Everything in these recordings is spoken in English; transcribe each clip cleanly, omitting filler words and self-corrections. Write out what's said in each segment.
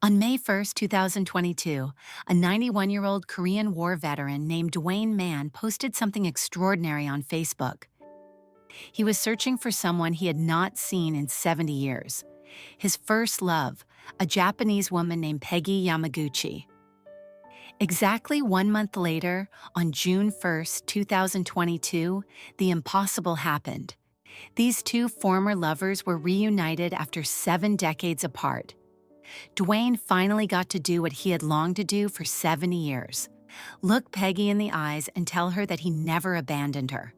On May 1st, 2022, a 91-year-old Korean War veteran named Duane Mann posted something extraordinary on Facebook. He was searching for someone he had not seen in 70 years. His first love, a Japanese woman named Peggy Yamaguchi. Exactly 1 month later, on June 1st, 2022, the impossible happened. These two former lovers were reunited after 7 decades apart. Dwayne finally got to do what he had longed to do for 70 years. Look Peggy in the eyes and tell her that he never abandoned her.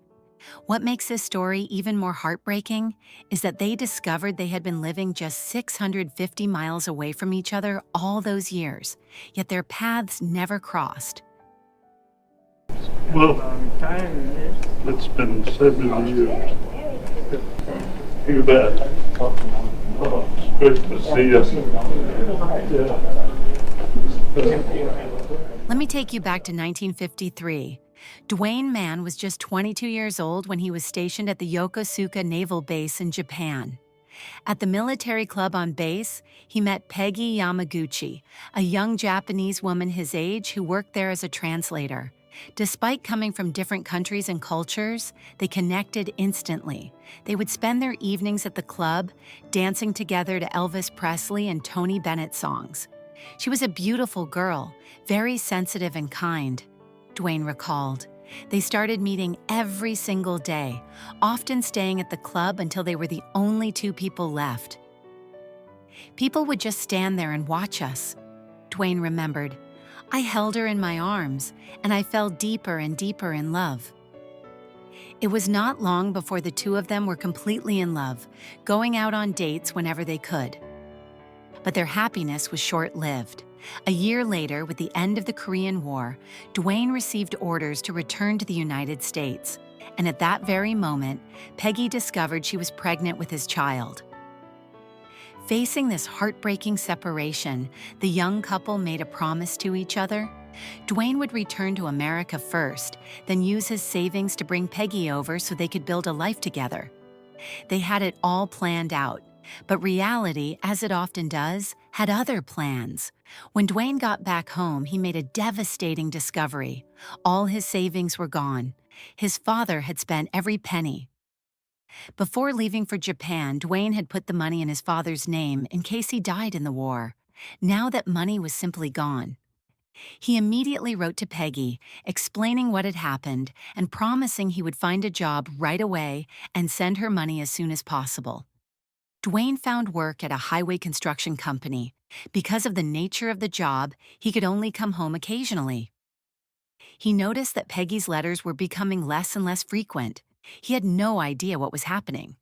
What makes this story even more heartbreaking is that they discovered they had been living just 650 miles away from each other all those years, yet their paths never crossed. Well, it's been 70 years. You bet. Oh, it's good to see you. Let me take you back to 1953. Duane Mann was just 22 years old when he was stationed at the Yokosuka Naval Base in Japan. At the military club on base, he met Peggy Yamaguchi, a young Japanese woman his age who worked there as a translator. Despite coming from different countries and cultures, they connected instantly. They would spend their evenings at the club, dancing together to Elvis Presley and Tony Bennett songs. She was a beautiful girl, very sensitive and kind, Dwayne recalled. They started meeting every single day, often staying at the club until they were the only two people left. People would just stand there and watch us, Dwayne remembered. I held her in my arms, and I fell deeper and deeper in love. It was not long before the two of them were completely in love, going out on dates whenever they could. But their happiness was short-lived. A year later, with the end of the Korean War, Dwayne received orders to return to the United States. And at that very moment, Peggy discovered she was pregnant with his child. Facing this heartbreaking separation, the young couple made a promise to each other. Dwayne would return to America first, then use his savings to bring Peggy over so they could build a life together. They had it all planned out, but reality, as it often does, had other plans. When Dwayne got back home, he made a devastating discovery. All his savings were gone. His father had spent every penny. Before leaving for Japan, Dwayne had put the money in his father's name in case he died in the war. Now that money was simply gone. He immediately wrote to Peggy, explaining what had happened and promising he would find a job right away and send her money as soon as possible. Dwayne found work at a highway construction company. Because of the nature of the job, he could only come home occasionally. He noticed that Peggy's letters were becoming less and less frequent. He had no idea what was happening.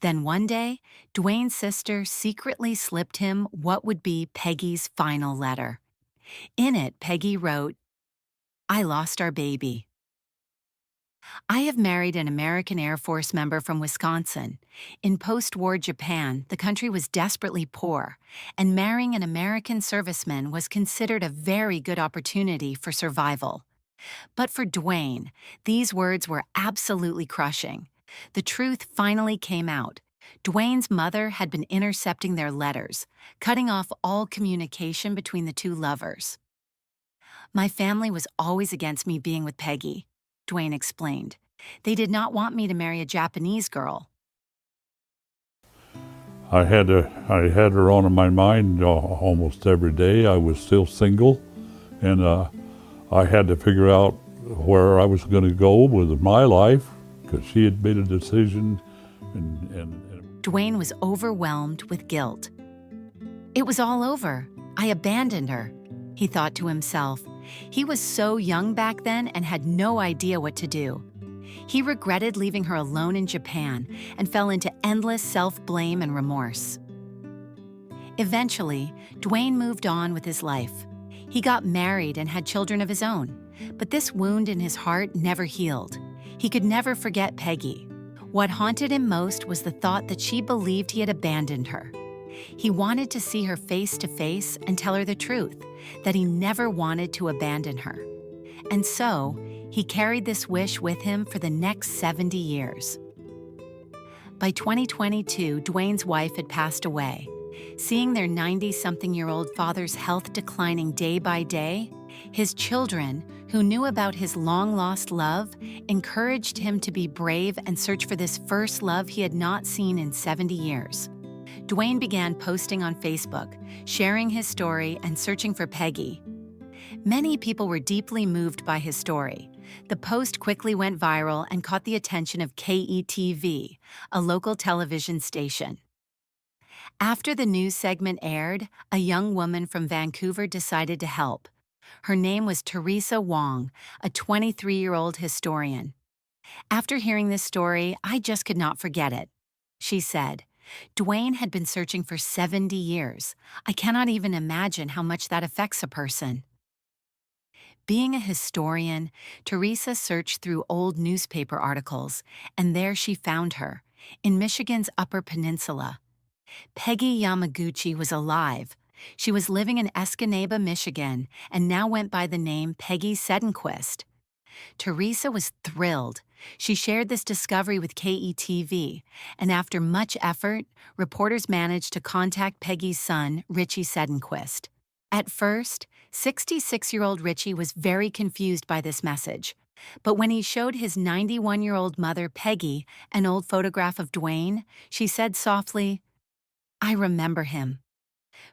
Then one day, Dwayne's sister secretly slipped him what would be Peggy's final letter. In it, Peggy wrote, "I lost our baby. I have married an American Air Force member from Wisconsin. In post-war Japan, the country was desperately poor, and marrying an American serviceman was considered a very good opportunity for survival. But for Dwayne, these words were absolutely crushing. The truth finally came out. Dwayne's mother had been intercepting their letters, cutting off all communication between the two lovers. My family was always against me being with Peggy," Dwayne explained. "They did not want me to marry a Japanese girl." I had her on my mind almost every day. I was still single, and I had to figure out where I was going to go with my life because she had made a decision. Dwayne was overwhelmed with guilt. It was all over. I abandoned her, he thought to himself. He was so young back then and had no idea what to do. He regretted leaving her alone in Japan and fell into endless self-blame and remorse. Eventually, Dwayne moved on with his life. He got married and had children of his own, but this wound in his heart never healed. He could never forget Peggy. What haunted him most was the thought that she believed he had abandoned her. He wanted to see her face to face and tell her the truth, that he never wanted to abandon her. And so, he carried this wish with him for the next 70 years. By 2022, Dwayne's wife had passed away. Seeing their 90-something-year-old father's health declining day by day, his children, who knew about his long-lost love, encouraged him to be brave and search for this first love he had not seen in 70 years. Dwayne began posting on Facebook, sharing his story and searching for Peggy. Many people were deeply moved by his story. The post quickly went viral and caught the attention of KETV, a local television station. After the news segment aired, a young woman from Vancouver decided to help. Her name was Teresa Wong, a 23-year-old historian. After hearing this story, I just could not forget it. She said, "Dwayne had been searching for 70 years. I cannot even imagine how much that affects a person." Being a historian, Teresa searched through old newspaper articles, and there she found her, in Michigan's Upper Peninsula. Peggy Yamaguchi was alive. She was living in Escanaba, Michigan, and now went by the name Peggy Sedenquist. Teresa was thrilled. She shared this discovery with KETV, and after much effort, reporters managed to contact Peggy's son, Richie Sedenquist. At first, 66-year-old Richie was very confused by this message. But when he showed his 91-year-old mother, Peggy, an old photograph of Dwayne, she said softly, "I remember him."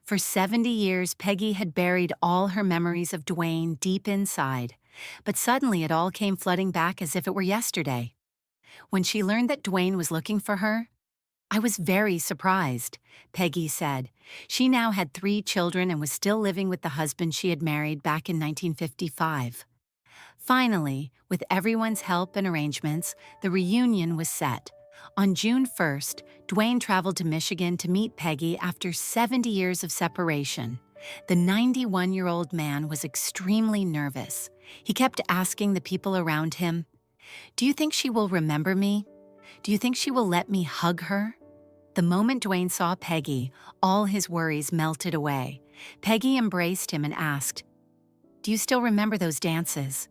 For 70 years, Peggy had buried all her memories of Dwayne deep inside, but suddenly it all came flooding back as if it were yesterday. When she learned that Dwayne was looking for her, "I was very surprised," Peggy said. She now had 3 children and was still living with the husband she had married back in 1955. Finally, with everyone's help and arrangements, the reunion was set. On June 1st, Dwayne traveled to Michigan to meet Peggy after 70 years of separation. The 91-year-old man was extremely nervous. He kept asking the people around him, "Do you think she will remember me? Do you think she will let me hug her?" The moment Dwayne saw Peggy, all his worries melted away. Peggy embraced him and asked, "Do you still remember those dances?"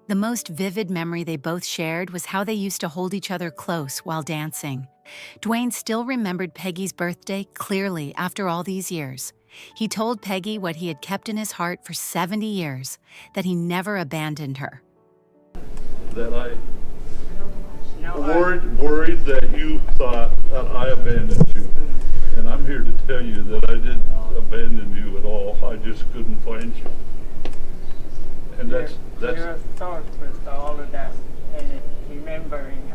The most vivid memory they both shared was how they used to hold each other close while dancing. Dwayne still remembered Peggy's birthday clearly after all these years. He told Peggy what he had kept in his heart for 70 years, that he never abandoned her. That I worried that you thought that I abandoned you. And I'm here to tell you that I didn't abandon you at all. I just couldn't find you. And that's your thought with all of that and remembering,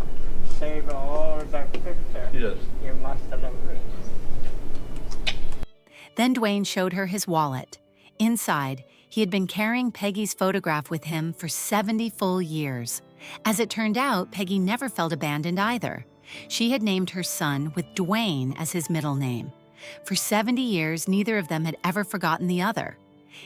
save all that picture. Yes. You must have loved it. Then Dwayne showed her his wallet. Inside, he had been carrying Peggy's photograph with him for 70 full years. As it turned out, Peggy never felt abandoned either. She had named her son with Dwayne as his middle name. For 70 years, neither of them had ever forgotten the other.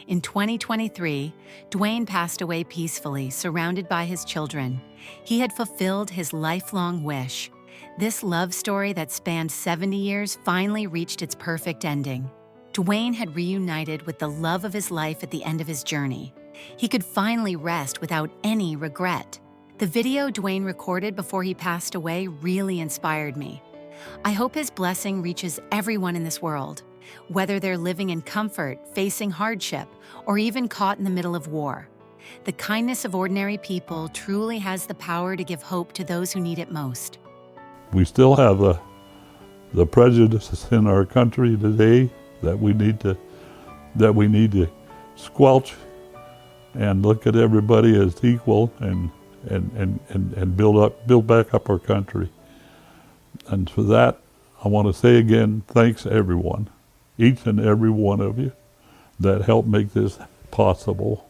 In 2023, Dwayne passed away peacefully, surrounded by his children. He had fulfilled his lifelong wish. This love story that spanned 70 years finally reached its perfect ending. Dwayne had reunited with the love of his life at the end of his journey. He could finally rest without any regret. The video Dwayne recorded before he passed away really inspired me. I hope his blessing reaches everyone in this world, whether they're living in comfort, facing hardship, or even caught in the middle of war. The kindness of ordinary people truly has the power to give hope to those who need it most. We still have the prejudices in our country today that we need to squelch and look at everybody as equal and build back up our country. And for that, I want to say again, thanks everyone, each and every one of you that helped make this possible.